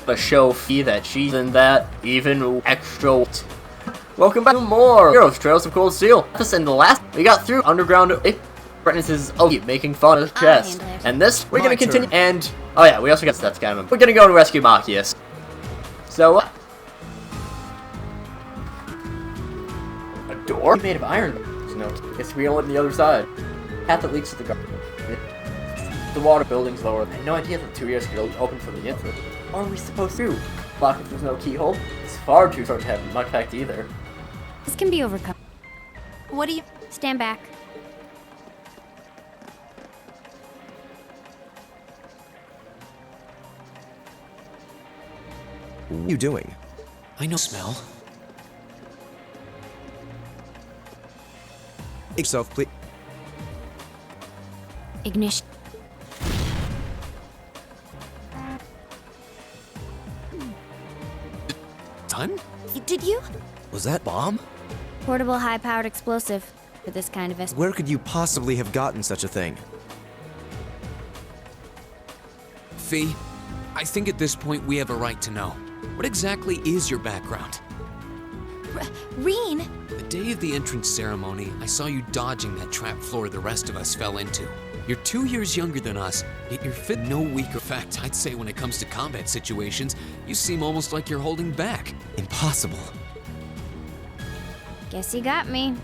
a show fee that she's in that even extra. Welcome back to more Heroes Trails of Cold Steel. In the last, we got through underground. Brightness making fun of the chest. And this, we're gonna continue. And oh yeah, we also got stats kind of. We're gonna go and rescue Machias. So a door made of iron. No, guess we don't live on the other side. Path that leads to the garden. The water building's lower. I had no idea that 2 years ago open from the inside. What are we supposed to do? Lock if there's no keyhole? It's far too short to have much effect either. This can be overcome. What do you... Stand back. What are you doing? I know smell. Yourself, please. Ignition. Done? Did you? Was that bomb? Portable high-powered explosive for this kind of Where could you possibly have gotten such a thing? Fee, I think at this point we have a right to know. What exactly is your background? Reen? The day of the entrance ceremony, I saw you dodging that trap floor the rest of us fell into. You're 2 years younger than us, yet you're fit no weaker. In fact, I'd say when it comes to combat situations, you seem almost like you're holding back. Impossible. Guess you got me.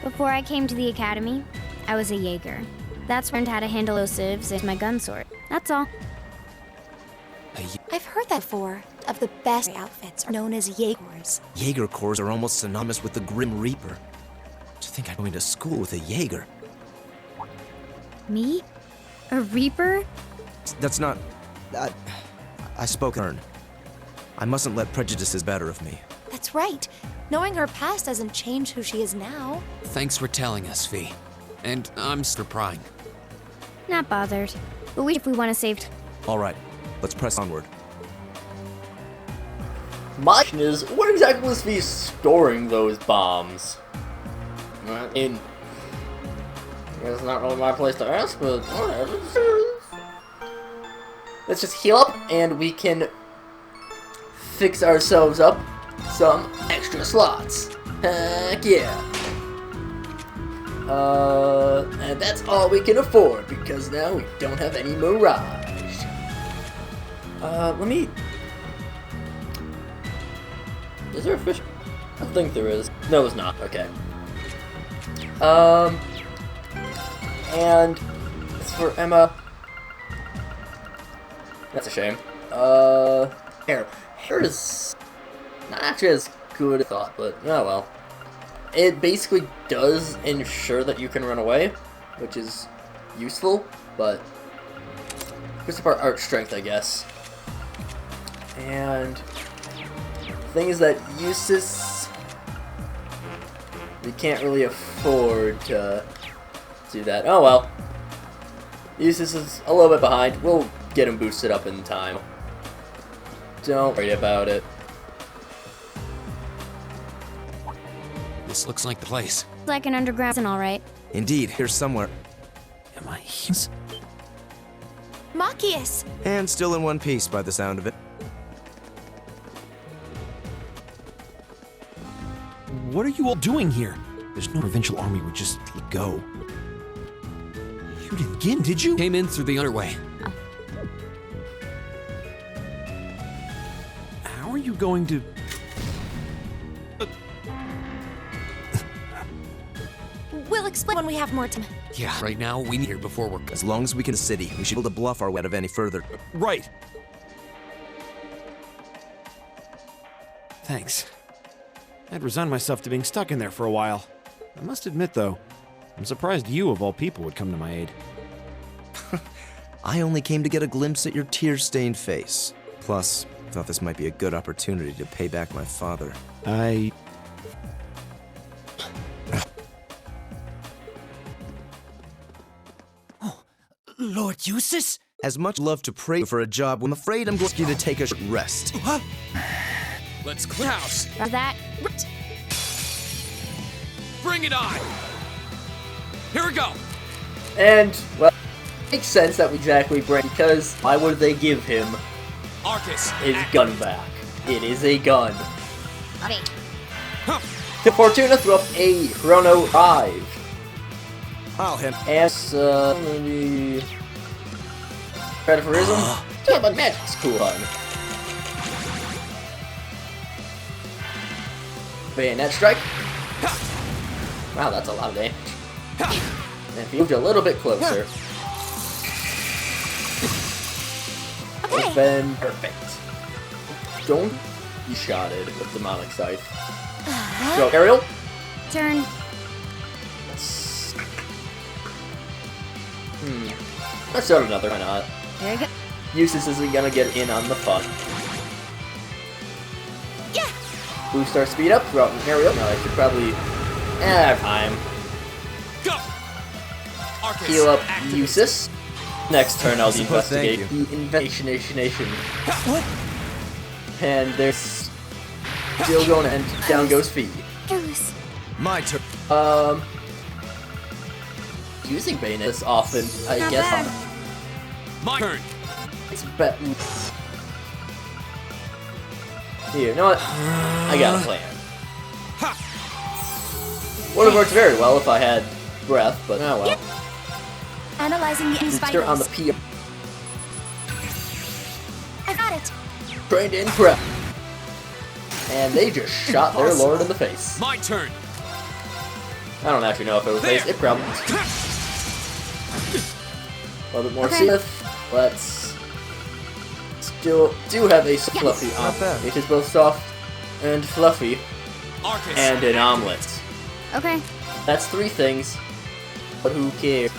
Before I came to the academy, I was a Jaeger. That's where I learned how to handle explosives and my gun sword. That's all. I've heard that before. Of the best outfits are known as Jaegers. Jaeger Corps are almost synonymous with the Grim Reaper. To think I'm going to school with a Jaeger. Me? A Reaper? That's not... I spoke earn. I mustn't let prejudices better of me. That's right. Knowing her past doesn't change who she is now. Thanks for telling us, Fee. And I'm for prying. Not bothered. But if we want to save... All right, let's press onward. My question is, what exactly was Fee storing those bombs? It's not really my place to ask, but whatever. Let's just heal up, and we can fix ourselves up some extra slots. Heck yeah. And that's all we can afford, because now we don't have any Mirage. Let me... Is there a fish? I think there is. No, there's not. Okay. And as for Emma, that's a shame. Hair is not actually as good as I thought, but oh well. It basically does ensure that you can run away, which is useful, but it's part art strength, I guess. And the thing is that Eustace, we can't really afford to do that. Oh well. Eustace is a little bit behind. We'll get him boosted up in time. Don't worry about it. This looks like the place. Like an underground and all right. Indeed, here's somewhere. Am I... Machias! And still in one piece by the sound of it. What are you all doing here? There's no provincial army would just go. You didn't get in, did you? Came in through the other way. How are you going to... We'll explain when we have more time. Yeah, right now we need here before we're... As long as we can the city, we should be able to bluff our way out of any further. Right. Thanks. I'd resigned myself to being stuck in there for a while. I must admit, though, I'm surprised you, of all people, would come to my aid. I only came to get a glimpse at your tear-stained face. Plus, I thought this might be a good opportunity to pay back my father. Oh, Lord Eustace? As much love to pray for a job, I'm afraid I'm going to take a short rest. What? Let's clear house. That... Bring it on! Here we go! And, well, it makes sense that we exactly bring, because why would they give him Arcus. his gun back. It is a gun. Okay. To Fortuna, throw up a Chrono 5. I'll hit. And, maybe... Predatorism? Talk about magic's cool one. Bayonet strike. Wow, that's a lot of damage. And if you moved a little bit closer, it's been perfect. Don't be shotted with demonic scythe. Go, Ariel. Turn. Let's start another. Why not? Very good. Eustace isn't gonna get in on the fun. Yeah. Boost our speed up throughout an aerial. No, I should probably have time. Go. Arcus. Heal up activate. Eustace. Next turn, I'll investigate Thank the investigation. And there's still going to end. Down goes Fee. Goose. My turn. Using Bayonet often, I Not guess. bad. My turn. It's better. Here, you know what? I got a plan. Would have worked very well if I had breath, but oh well. Analyzing the enemy's Booster on the vitals. P. I got it. Trained in prep. And they just shot their lord in the face. My turn. I don't actually know if it was face. It probably was. A little bit more Okay. Sith. Let's still do have a fluffy Not omelet. bad. It is both soft and fluffy Arcus. and an omelet. Okay. That's 3 things. But who cares?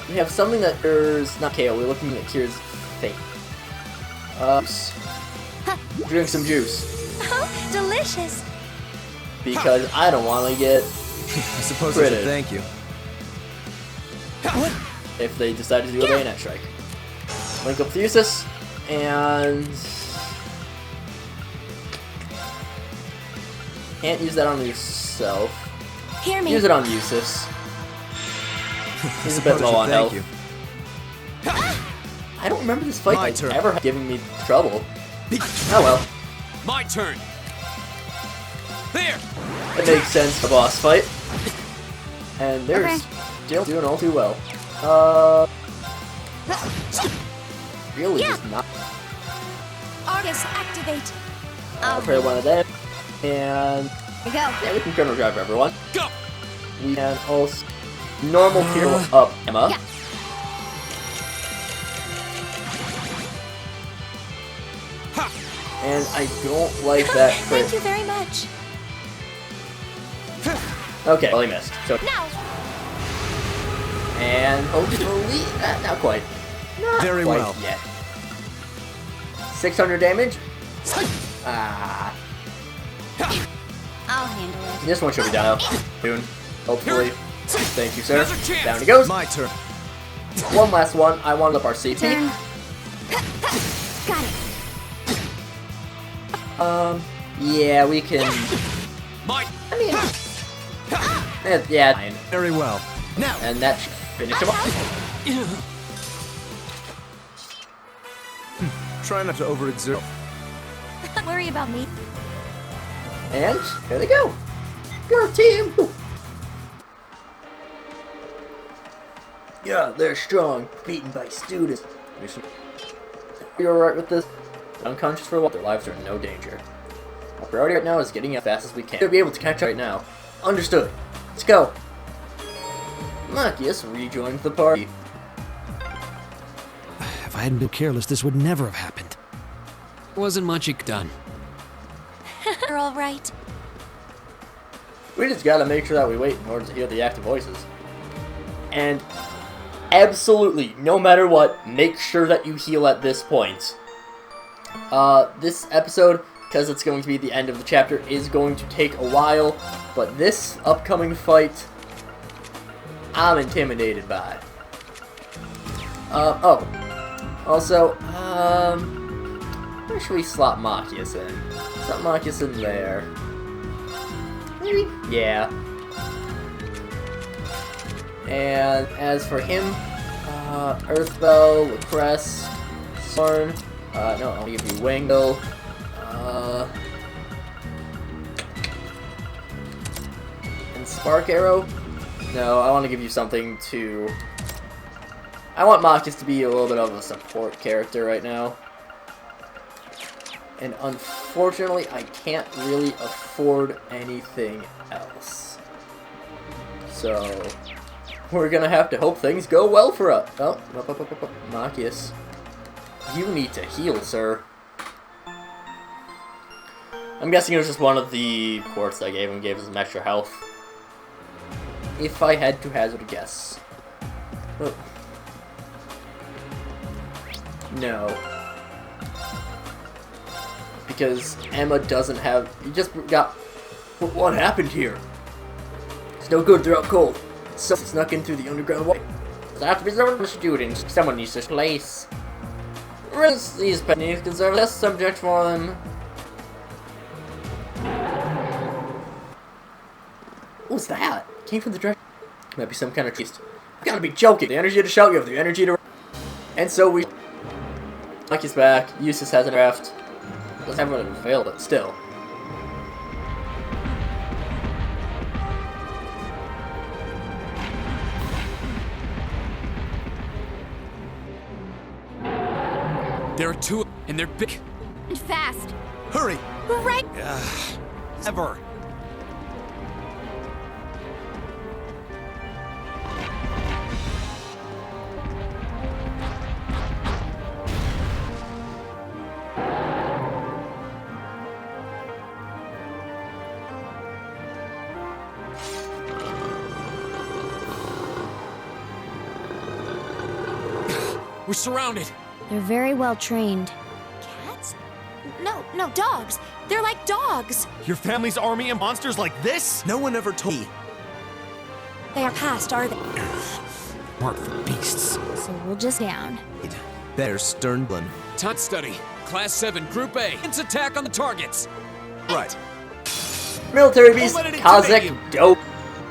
We have something that cures not kale, we're looking at cures fate. Drink some juice. Oh, delicious. Because I don't wanna get I suppose I Critted. should thank you. if they decide to do a bayonet strike. Link up Thesis, and can't use that on yourself. Hear me. Use it on Eustace. He's a bit Suppose I low should on thank health. you. I don't remember this fight My turn. ever giving me trouble. Oh well, My turn. There. it makes sense for boss fight. And they're Okay. still doing all too well. Really just not. Argus, activate. I'll try one of them. And Here we go. yeah, we can chrono drive everyone. Go. We can also normal tier up Emma. Yeah. And I don't like that crit. Thank you very much. Okay, well he missed. So Now. and hopefully not quite. Not Very quite well. yet. 600 damage. Ah, I'll handle it. this one should be down soon. Hopefully. Thank you, sir. Another chance. Down he goes. My turn. One last one. I want up our CP. Turn. Got it. Yeah, we can. My. I mean, yeah, fine. Very well. Now. And that should finish him off. Try not to overexert. Don't worry about me. And there they go. Your team. Yeah, they're strong, beaten by students. You're alright with this? Unconscious for a while, their lives are in no danger. Our priority right now is getting as fast as we can. We'll be able to catch up right now. Understood. Let's go. Machias rejoined the party. If I hadn't been careless, this would never have happened. Wasn't much done. You're all right. We just gotta make sure that we wait in order to hear the active voices. And absolutely, no matter what, make sure that you heal at this point. This episode, because it's going to be the end of the chapter, is going to take a while, but this upcoming fight, I'm intimidated by. Also, where should we slot Machias in? Slot Machias in there. Maybe? Yeah. And as for him, Earthbell, Lucrece, Sorn, No, I'll give you wing. No. And spark arrow? No, I want to give you something to... I want Marcus to be a little bit of a support character right now. And unfortunately, I can't really afford anything else. So, we're gonna have to hope things go well for us. Oh, Marcus. You need to heal, sir. I'm guessing it was just one of the quartz I gave him gave us some extra health. If I had to hazard a guess. Oh. No. Because Emma doesn't have... You just got... What happened here? It's no good, they're out cold. So snuck in through the underground way. So after preserving the students, someone needs to place. Rinse these pennies, conserve this subject for them. What was that? Came from the direction. Might be some kind of beast. You gotta be joking. The energy to shout, you have the energy to... And so we... Mike is back. Eustace has a draft. Doesn't have one to fail, but still. There are two, and they're big. And fast. Hurry! Right. Ever. We're surrounded. They're very well trained. Cats? No, dogs. They're like dogs. Your family's army and monsters like this? No one ever told me. They are past, are they? Marked for beasts. So we'll just down. Better Sternblin. Tot study. Class 7, Group A. It's attack on the targets. Right. Military beast, let it intimidate Kazakh, dope.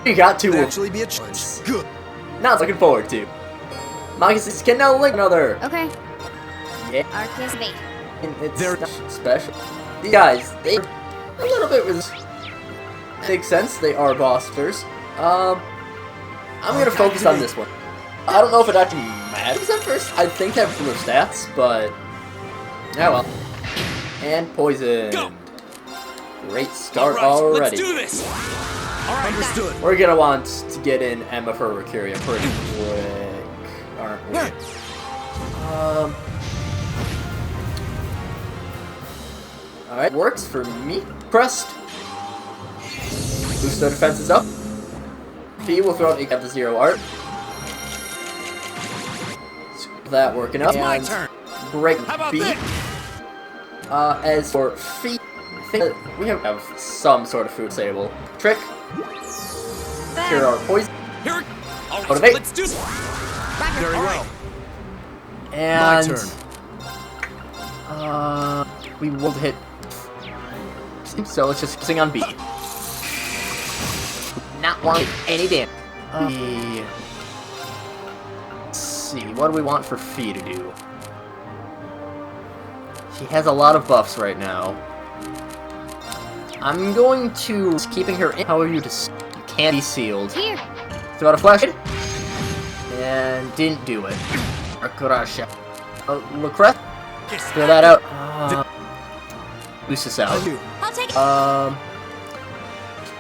You got two Could of actually be a challenge. Good. Not looking forward to. Marcus can now link another. Okay. Yeah. Arceus bait. And it's They're- not special. These guys, they're a little bit makes sense. They are bosters. I'm gonna focus on this one. I don't know if it actually matters at first. I think they have similar stats, but yeah, well. And poison. Go. Great start All right, already. let's do this. All right, Understood. We're gonna want to get in Emma for Mercuria pretty quick, aren't we? Alright, works for me. Crest. Boost their defenses up. P will throw out the 0 art. That working up. It's my And turn. break How about B. this? As for feet, I think that we have some sort of food sable. Trick. Cure our poison. Here. All right, Motivate. let's do this. Very well. And My turn. we will hit. So let's just sing on B. Not want any damage. Let's see, what do we want for Fee to do? She has a lot of buffs right now. I'm going to keeping her in. How are you? You can't be sealed. Here. Throw out a flash. And didn't do it. Akurasha. Lucreth? Throw that out. Boost this out. I'll take it.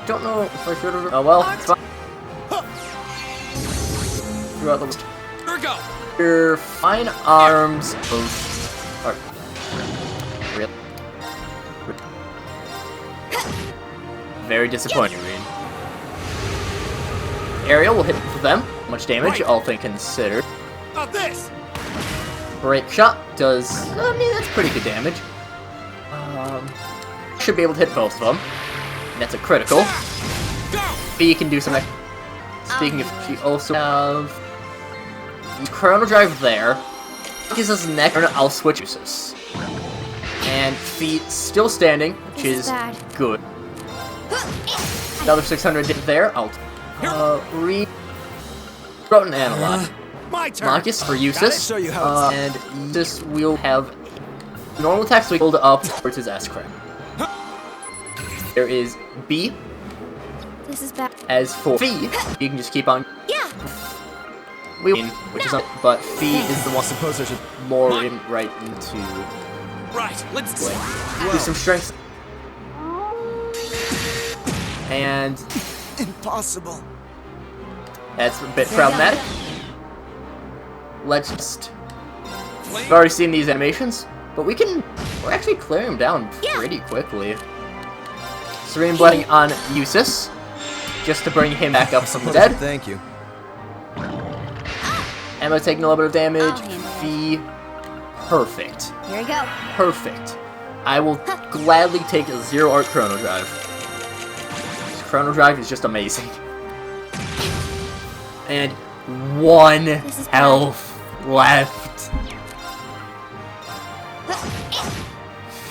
Don't know if I should have. Oh well, it's fine. Throw out the. Here we go. Your fine arms both are. Real. Very disappointing, Reen. Aerial will hit for them. Much damage, all things considered. How about this? Break shot does. I mean, that's pretty good damage. Should be able to hit both of them. And that's a critical. Go. B can do some. Speaking of, she also have the Chrono Drive there. Gives us neck. I'll switch uses. And feet still standing, which This is is bad. good. Another 600 there. I'll read. Wrote an analog. My turn. Marcus for Eustace. show you how it's and Eustace will have Normal attacks we hold up towards his S crit. There is B. This is bad. As for Fee, you can just keep on. Yeah. We win, which is not, but Fee is the one Suppose I should. more in right into Right, let's do some strength. And Impossible. that's a bit problematic. Let's just. We've already seen these animations, but we're actually clearing them down pretty quickly. Serene Blessing on Eustace, just to bring him back up from the dead. Thank you. Emma taking a little bit of damage. I'll handle it. Fee, perfect. Here we go. Perfect. I will gladly take a 0 art Chrono Drive. This Chrono Drive is just amazing. And 1 is health left.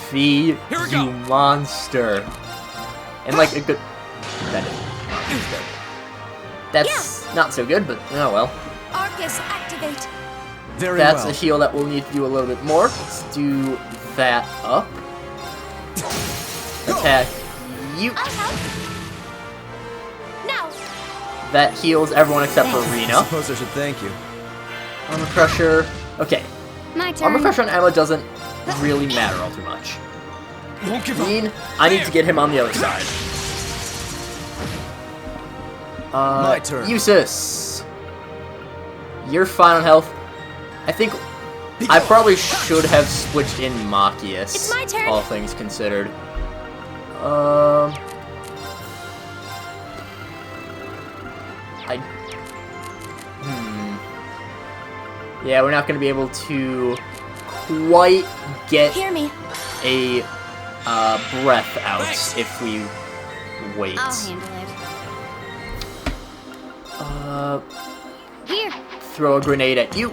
Fee, Here we you go. monster. And like a good. That is good. That's not so good, but oh well. Arcus, activate. Very That's well. a heal that we'll need to do a little bit more. Let's do that up. Attack you. I'll help. Now. That heals everyone except for Rena. Suppose I should thank you. Armor Crusher. Okay. My turn. Armor Crusher on Emma doesn't really matter all too much. Won't give up. Dean, I need to get him on the other side. My turn. Eustace. You're fine on health. I think I probably should have switched in Machias. It's my turn. All things considered. Yeah, we're not going to be able to quite get Hear me. a breath out if we wait. I'll handle it. Here. Throw a grenade at you.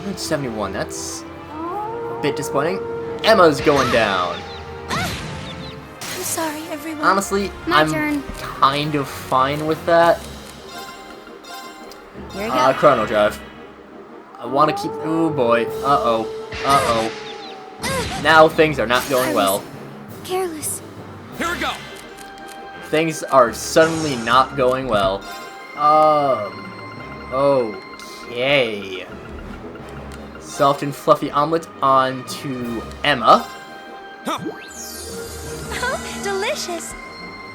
171, that's a bit disappointing. Emma's going down. I'm sorry, everyone. Honestly, My I'm turn. kind of fine with that. Here we go. Chrono Drive. I want to keep. Oh boy. Uh-oh. Uh-oh. Now things are not going well. Careless. Here we go. Things are suddenly not going well. Okay. Soft and fluffy omelet onto Emma. Oh, delicious.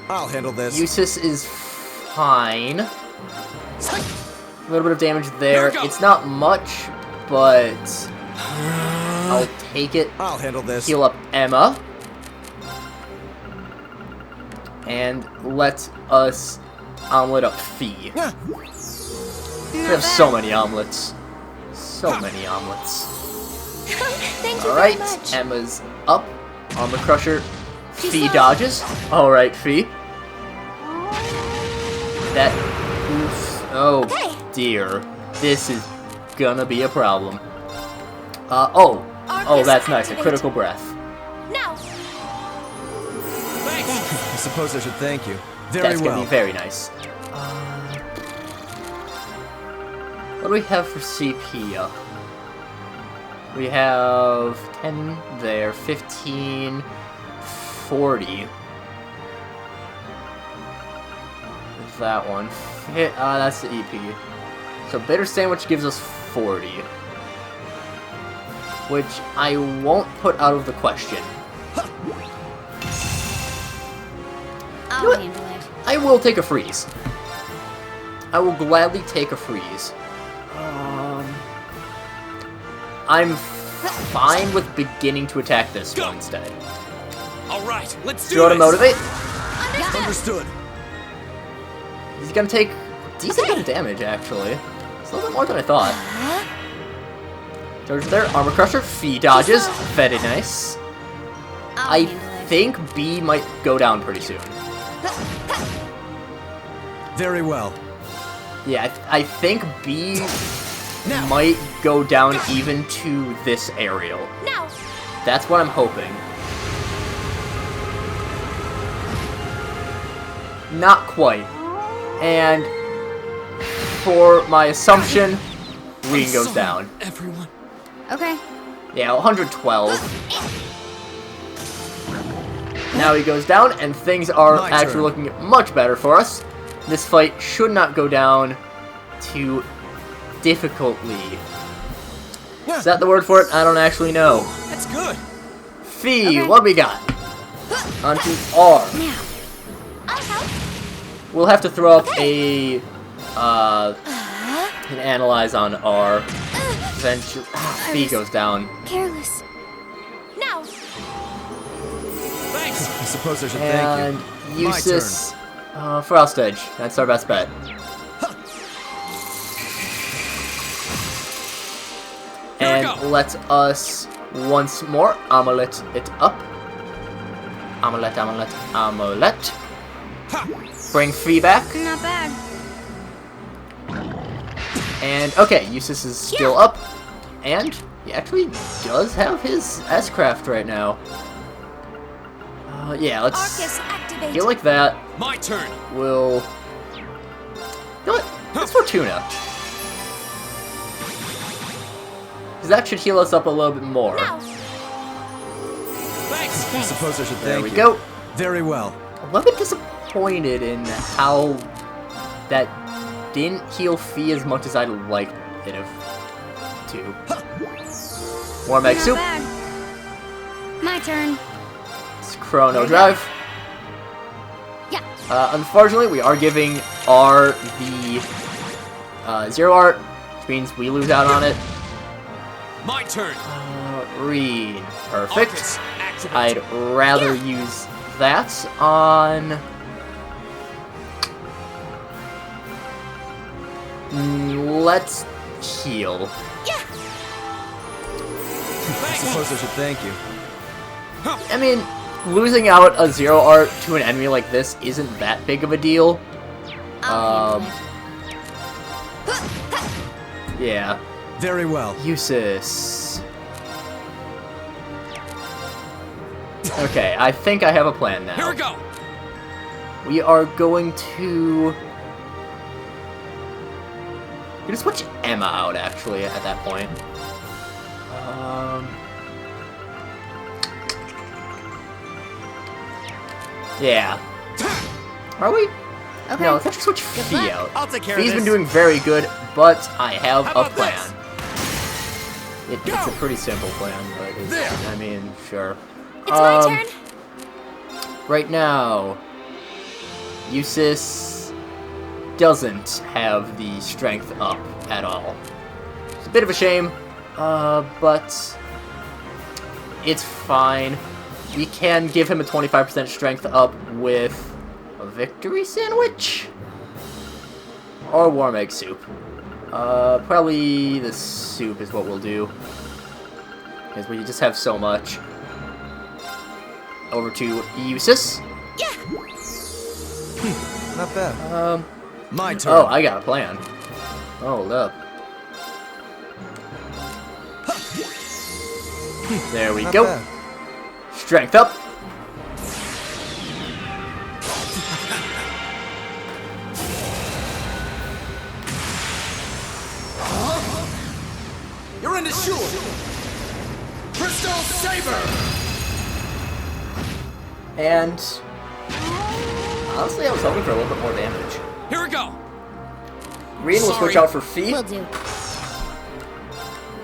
I'll handle this. Eustace is fine. A little bit of damage there. Here we go. It's not much, but I'll take it. I'll handle this. Heal up Emma. And let us omelet up Fee. We have so many omelets. So many omelets. Thank you Alright, very much. Emma's up. Armor Crusher. She's Fee fine. dodges. Alright, Fee. That. Oof. Oh Okay. dear. This is gonna be a problem. Oh, Arcus, that's nice. A activate. critical breath. Now. Thanks. I suppose I should thank you. Very That's gonna well. be very nice. What do we have for CP? We have 10 there, 15, 40. With that one. That's the EP. So Bitter Sandwich gives us 40. Which I won't put out of the question. I'll what? handle it. I will take a freeze. I will gladly take a freeze. I'm fine with beginning to attack this one instead. All right, let's do Throw to this. motivate. Understood. He's gonna take a decent bit of damage, actually. It's a little bit more than I thought. Charge there, Armor Crusher, Fee dodges, very nice. I'll I handle it. think B might go down pretty soon. Very well. Yeah, I think B Now. might go down even to this aerial. Now. That's what I'm hoping. Not quite. And for my assumption, Regan goes down. Everyone. Okay. Yeah, 112. Now he goes down, and things are My actually turn. looking much better for us. This fight should not go down too difficultly. Is that the word for it? I don't actually know. That's good. Fee, Okay. what do we got? Onto R. Now. I'll help. We'll have to throw up an analyze on R. Eventually, Fee goes down. Careless. Now. Thanks. I suppose I should And thank you. My Eustace, Frost Edge. That's our best bet. And let us once more omelette it up. Omelette, omelette, omelette. Bring Fee back. Not bad. And okay, Eustace is still up. And he actually does have his S-Craft right now. Yeah, let's Arcus, activate. get like that. My turn. We'll... You know what? Let's Fortuna. Because that should heal us up a little bit more. Now. Thanks. I suppose I should There thank we you. go. Very well. A little bit disappointed in how that didn't heal Fee as much as I'd like it to. War Mag Not Soup. bad. My turn. It's Chrono Drive. Yeah. Unfortunately, we are giving R the Zero Art, which means we lose out on it. My turn. Read. Perfect. Arcus, activate. I'd rather use that on... let's heal. I suppose I should thank you. I mean, losing out a Zero Art to an enemy like this isn't that big of a deal. I'll handle Yeah. Very well. Eustace. Okay, I think I have a plan now. Here we go. We are going to... We're gonna switch Emma out, actually, at that point. Yeah. Are we? Okay. No, let's actually switch Good Fee luck. out. I'll take care Fee's of this. been doing very good, but I have How a about plan. It's a pretty simple plan, but it's, There. I mean, sure. It's my turn. Right now, Eustace doesn't have the strength up at all. It's a bit of a shame, but it's fine. We can give him a 25% strength up with a victory sandwich or warm egg soup. Probably the soup is what we'll do, because we just have so much. Over to Eustace. Not bad. My turn. Oh, I got a plan. Hold up. There we Not go. bad. Strength up. You're in the shoe. Crystal Saber. And honestly, I was hoping for a little bit more damage. Here we go. Reen will switch Sorry. out for Fee Will do.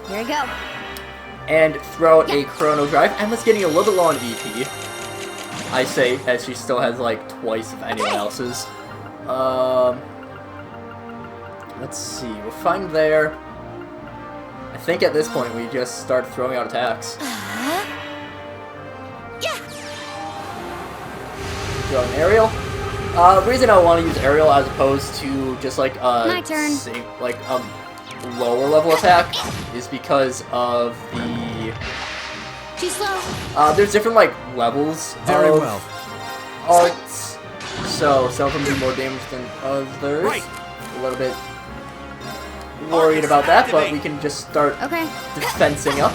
Here we go. and throw out a Chrono Drive. Emma's getting a little bit low on EP. I say, as she still has like twice of anyone else's. Let's see, we're fine there. I think at this point we just start throwing out attacks. Throw an aerial. The reason I want to use aerial as opposed to just like My turn. lower level attack is because of the She's slow. there's different like levels Very of well. arts, so some of them do more damage than others. Right. A little bit worried about that, but we can just start Okay. defensing up,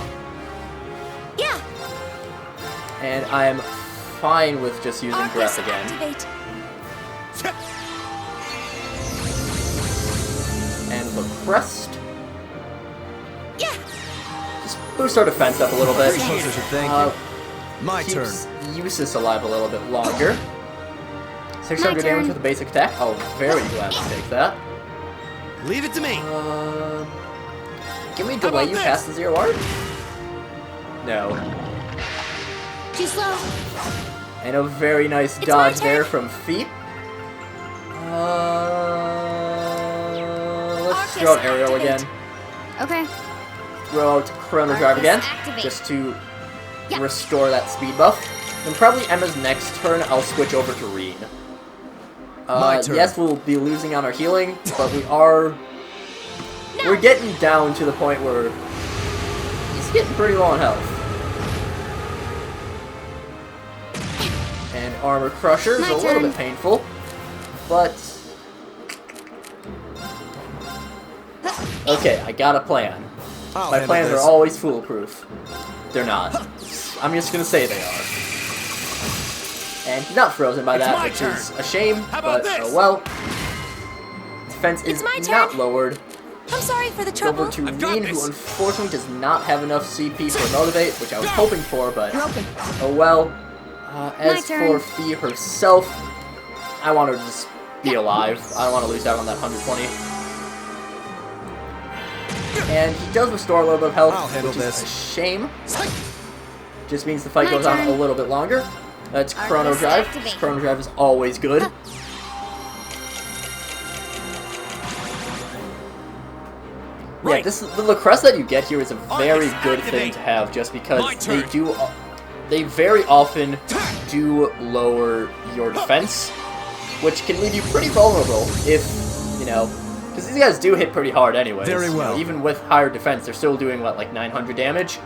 Yeah. and I am fine with just using Arcus, breath again. activate. And the crest. Yeah. Just boost our defense up a little bit. Thank you. My turn. Keeps Eustace alive a little bit longer. 600 My damage turn. with a basic attack. Oh, very glad to take that. Leave it to me. Can we delay you past the 0 art? No. Too slow. And a very nice It's dodge my turn. there from Feet. Let's throw out Aerial again. Okay. Throw out Chrono Drive Arcus again, activate. just to Yeah. restore that speed buff. Then probably Emma's next turn, I'll switch over to Reen. My turn. Yes, we'll be losing on our healing, but we're getting down to the point where he's getting pretty low on health. And Armor Crusher is My a little turn. bit painful, but okay, I got a plan. I'll My handle plans are this. always foolproof. They're not. I'm just gonna say they are. And he's not frozen by that, my which turn. is a shame, How about but this? oh well. Defense is It's my not turn. lowered. I'm sorry for the Over trouble. to I've got Reen, who this. unfortunately does not have enough CP for Motivate, which I was hoping for, but You're open. oh well. As turn. for Fee herself, I want her to just be alive. I don't want to lose out on that 120. And he does restore a little bit of health, I'll handle which is this. a shame. Just means the fight My goes on turn. a little bit longer. That's Chrono Arcus Drive. activate. Chrono Drive is always good. Yeah, Right. the Lucrece that you get here is a very Arcus good thing activate. to have, just because My turn. they very often do lower your defense, which can leave you pretty vulnerable if, you know, because these guys do hit pretty hard anyways. Very You know, well. even with higher defense, they're still doing, what, like 900 damage?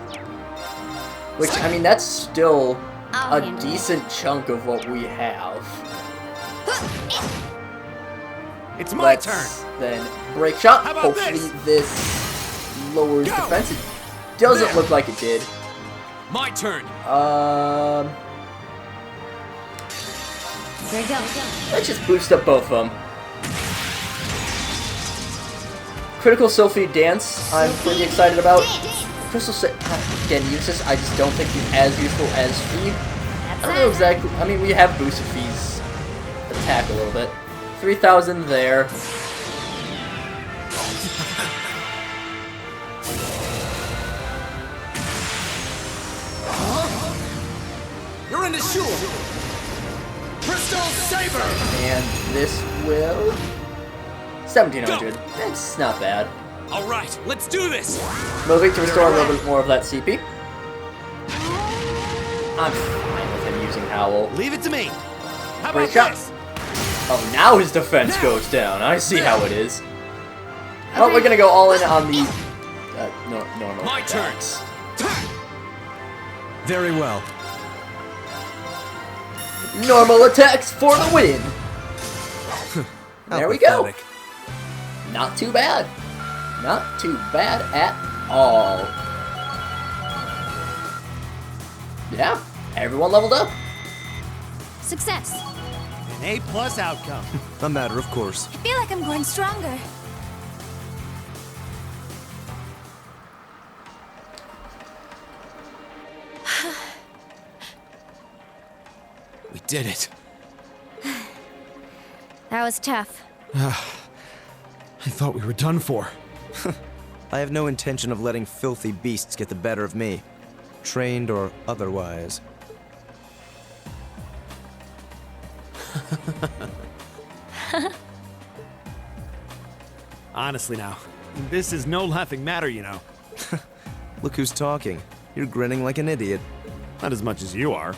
Which, I mean, that's still I'll a handle it. decent chunk of what we have. It's my turn. Let's then break shot. How about Hopefully this? lowers Go. defense. It doesn't There. look like it did. My turn. Here we go. Let's just boost up both of them. Critical Sylphie Dance, I'm pretty excited about. Crystal again, useless. I just don't think he's as useful as Fee. I don't know exactly. I mean, we have boosted Fee's attack a little bit. 3,000 there. You're in the shoe. Crystal Saber. And this will 1,700. That's not bad. All right, let's do this. Moving to restore a little bit more of that CP. I'm fine with him using Howl. Leave it to me. How Break about shot. this? Oh, now his defense goes down. I see how it is. Well, we're gonna go all in on the normal My turn. attacks. Very well. Normal attacks for the win. How There we go. pathetic. Not too bad. Not too bad at all. Yeah, everyone leveled up. Success. An A+ outcome. A matter of course. I feel like I'm growing stronger. We did it. That was tough. I thought we were done for. I have no intention of letting filthy beasts get the better of me. Trained or otherwise. Honestly now, this is no laughing matter, you know. Look who's talking. You're grinning like an idiot. Not as much as you are.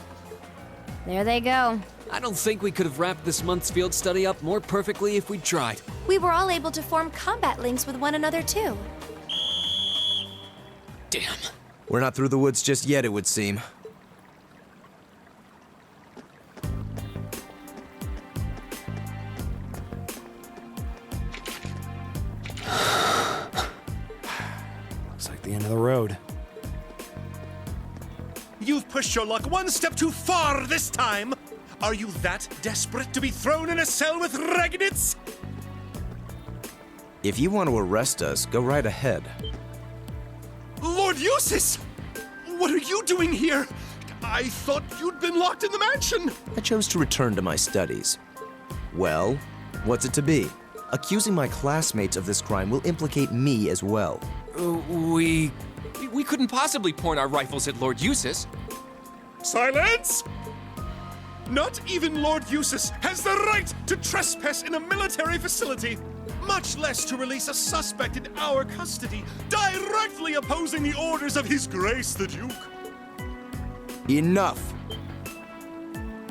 There they go. I don't think we could have wrapped this month's field study up more perfectly if we'd tried. We were all able to form combat links with one another, too. Damn. We're not through the woods just yet, it would seem. Looks like the end of the road. You've pushed your luck one step too far this time! Are you that desperate to be thrown in a cell with Ragnitz? If you want to arrest us, go right ahead. Lord Eustace! What are you doing here? I thought you'd been locked in the mansion. I chose to return to my studies. Well, what's it to be? Accusing my classmates of this crime will implicate me as well. We couldn't possibly point our rifles at Lord Eustace. Silence! Not even Lord Eustace has the right to trespass in a military facility, much less to release a suspect in our custody, directly opposing the orders of His Grace the Duke. Enough!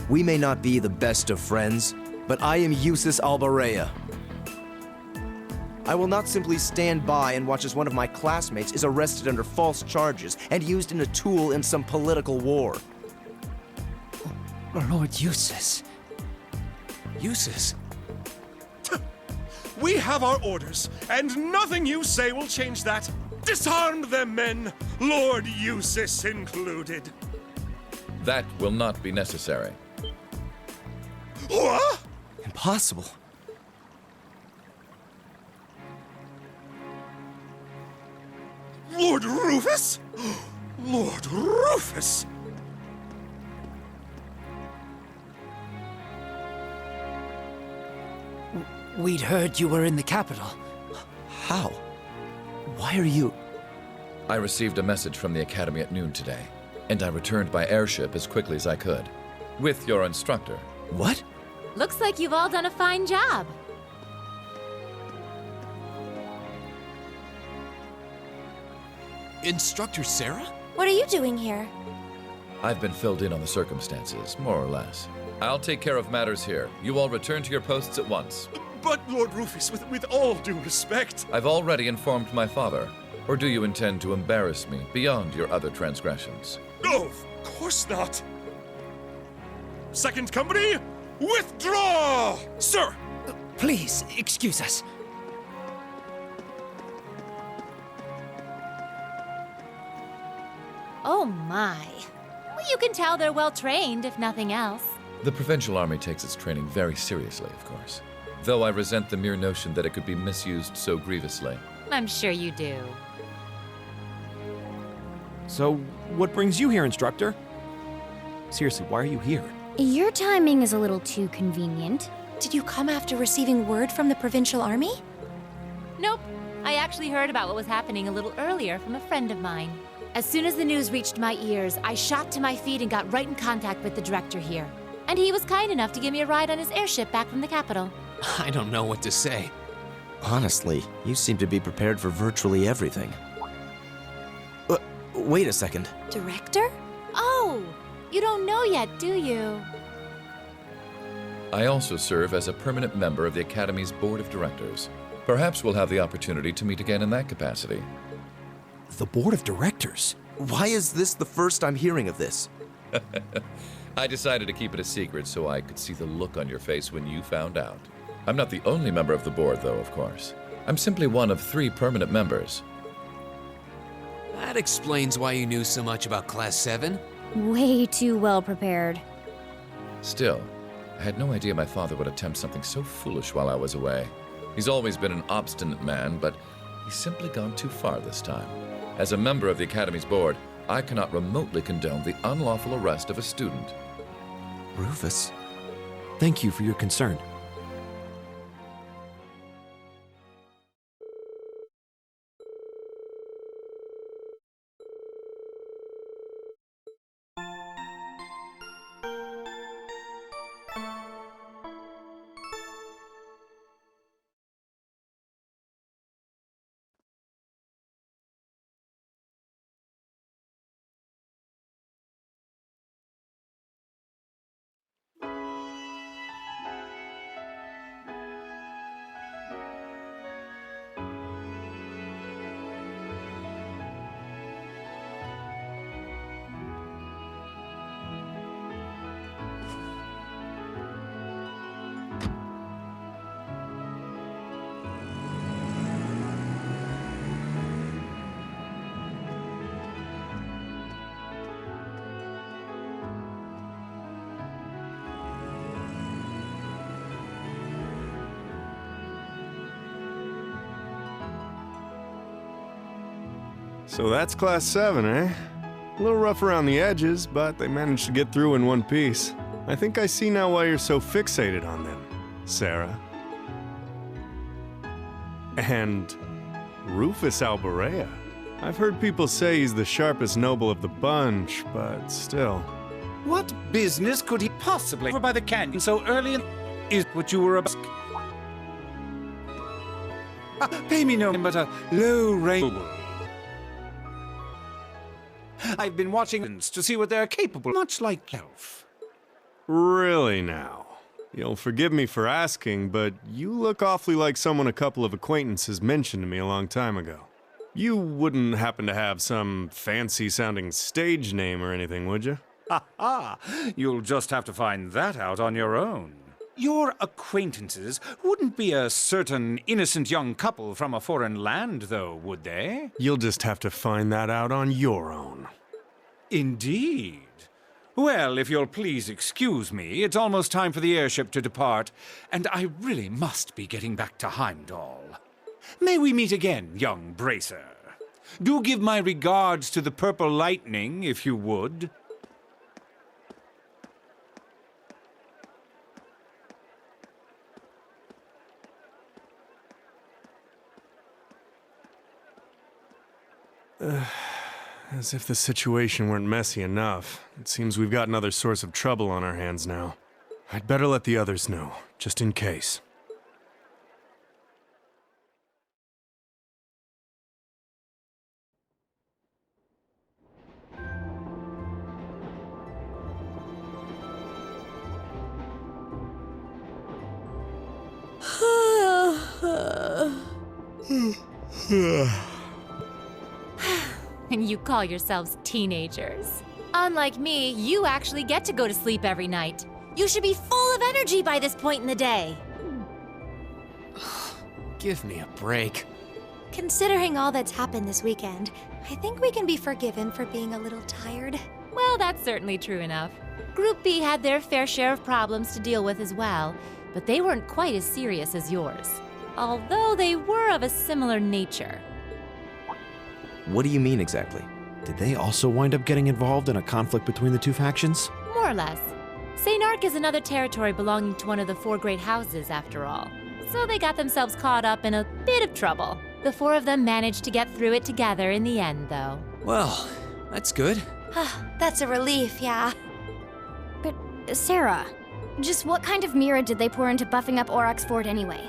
We may not be the best of friends, but I am Eustace Albarea. I will not simply stand by and watch as one of my classmates is arrested under false charges and used in a tool in some political war. Lord Eustace. Eustace? We have our orders, and nothing you say will change that. Disarm them, men, Lord Eustace included. That will not be necessary. What? Impossible. Lord Rufus? Lord Rufus! We'd heard you were in the capital. How? Why are you... I received a message from the Academy at noon today, and I returned by airship as quickly as I could. With your instructor. What? Looks like you've all done a fine job. Instructor Sarah? What are you doing here? I've been filled in on the circumstances, more or less. I'll take care of matters here. You all return to your posts at once. But, Lord Rufus, with all due respect... I've already informed my father. Or do you intend to embarrass me beyond your other transgressions? No, of course not. Second company, withdraw! Sir! Please, excuse us. Oh my. Well, you can tell they're well trained, if nothing else. The Provincial Army takes its training very seriously, of course. Though I resent the mere notion that it could be misused so grievously. I'm sure you do. So, what brings you here, instructor? Seriously, why are you here? Your timing is a little too convenient. Did you come after receiving word from the Provincial Army? Nope. I actually heard about what was happening a little earlier from a friend of mine. As soon as the news reached my ears, I shot to my feet and got right in contact with the director here. And he was kind enough to give me a ride on his airship back from the capital. I don't know what to say. Honestly, you seem to be prepared for virtually everything. Wait a second. Director? Oh, you don't know yet, do you? I also serve as a permanent member of the Academy's Board of Directors. Perhaps we'll have the opportunity to meet again in that capacity. The board of directors? Why is this the first I'm hearing of this? I decided to keep it a secret so I could see the look on your face when you found out. I'm not the only member of the board, though, of course. I'm simply one of 3 permanent members. That explains why you knew so much about Class 7. Way too well prepared. Still, I had no idea my father would attempt something so foolish while I was away. He's always been an obstinate man, but he's simply gone too far this time. As a member of the Academy's board, I cannot remotely condone the unlawful arrest of a student. Rufus? Thank you for your concern. So that's Class 7, eh? A little rough around the edges, but they managed to get through in one piece. I think I see now why you're so fixated on them, Sarah. And Rufus Alborea. I've heard people say he's the sharpest noble of the bunch, but still. What business could he possibly over by the canyon so early in... Is what you were about? Pay me no but a low rate. I've been watching to see what they're capable, much like Elf. Really now? You'll forgive me for asking, but you look awfully like someone a couple of acquaintances mentioned to me a long time ago. You wouldn't happen to have some fancy-sounding stage name or anything, would you? Ha ha! You'll just have to find that out on your own. Your acquaintances wouldn't be a certain innocent young couple from a foreign land, though, would they? You'll just have to find that out on your own. Indeed. Well, if you'll please excuse me, it's almost time for the airship to depart, and I really must be getting back to Heimdall. May we meet again, young Bracer. Do give my regards to the Purple Lightning, if you would. As if the situation weren't messy enough. It seems we've got another source of trouble on our hands now. I'd better let the others know, just in case. And you call yourselves teenagers. Unlike me, you actually get to go to sleep every night. You should be full of energy by this point in the day. Give me a break. Considering all that's happened this weekend, I think we can be forgiven for being a little tired. Well, that's certainly true enough. Group B had their fair share of problems to deal with as well, but they weren't quite as serious as yours. Although they were of a similar nature. What do you mean exactly? Did they also wind up getting involved in a conflict between the two factions? More or less. St. Ark is another territory belonging to one of the four great houses, after all. So they got themselves caught up in a bit of trouble. The four of them managed to get through it together in the end, though. Well, that's good. That's a relief, yeah. But, Sarah, just what kind of mirror did they pour into buffing up Aurochs Fort anyway?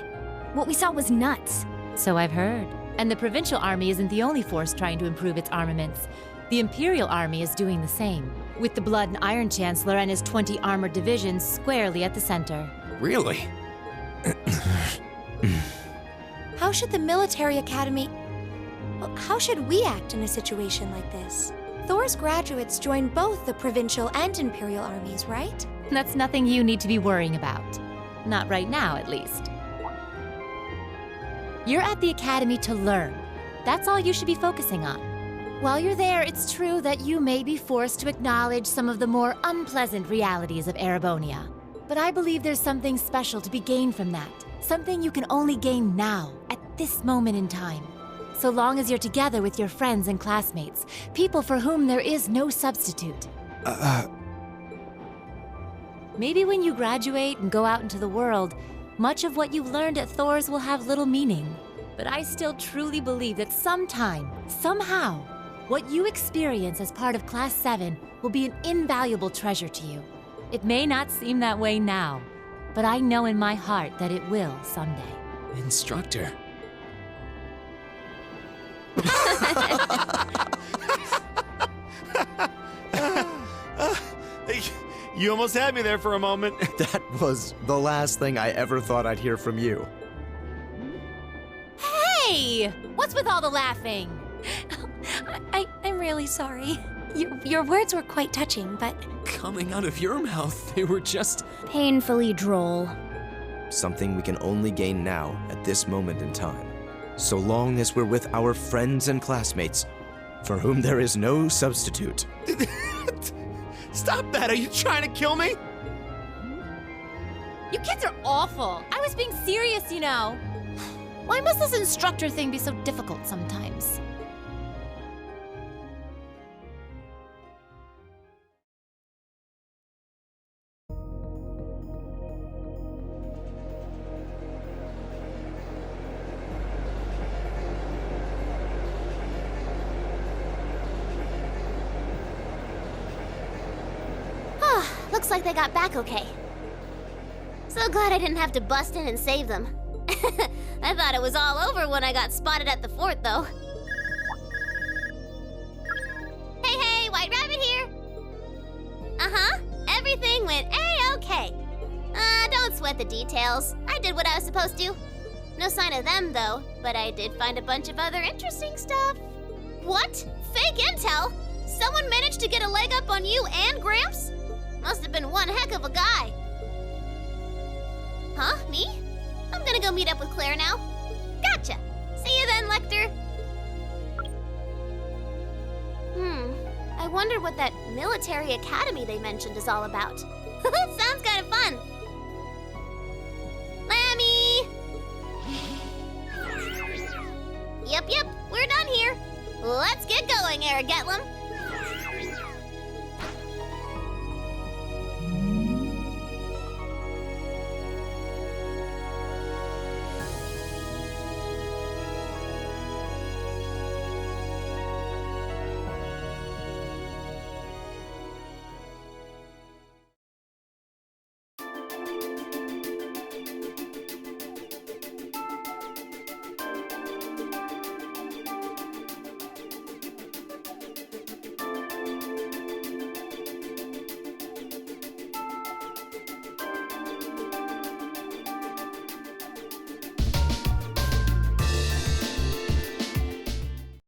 What we saw was nuts. So I've heard. And the provincial army isn't the only force trying to improve its armaments. The Imperial Army is doing the same, with the Blood and Iron Chancellor and his 20 armored divisions squarely at the center. Really? How should the military academy... Well, how should we act in a situation like this? Thor's graduates join both the provincial and Imperial armies, right? That's nothing you need to be worrying about. Not right now, at least. You're at the academy to learn. That's all you should be focusing on. While you're there, it's true that you may be forced to acknowledge some of the more unpleasant realities of Erebonia. But I believe there's something special to be gained from that. Something you can only gain now, at this moment in time. So long as you're together with your friends and classmates, people for whom there is no substitute. Maybe when you graduate and go out into the world, much of what you've learned at Thor's will have little meaning. But I still truly believe that sometime, somehow, what you experience as part of Class 7 will be an invaluable treasure to you. It may not seem that way now, but I know in my heart that it will someday. Instructor. You almost had me there for a moment. That was the last thing I ever thought I'd hear from you. Hey! What's with all the laughing? I'm really sorry. Your words were quite touching, but... Coming out of your mouth, they were just... Painfully droll. Something we can only gain now, at this moment in time. So long as we're with our friends and classmates, for whom there is no substitute. Stop that! Are you trying to kill me? You kids are awful. I was being serious, you know. Why must this instructor thing be so difficult sometimes? looks like they got back okay. So glad I didn't have to bust in and save them. I thought it was all over when I got spotted at the fort, though. Hey, White Rabbit here! Uh-huh, everything went A-okay. Don't sweat the details. I did what I was supposed to. No sign of them, though, but I did find a bunch of other interesting stuff. What? Fake intel? Someone managed to get a leg up on you and Gramps? Must have been one heck of a guy. Huh? Me? I'm gonna go meet up with Claire now. Gotcha! See you then, Lecter! I wonder what that military academy they mentioned is all about. Sounds kind of fun! Lammy! Yep, we're done here. Let's get going, Aragetlum.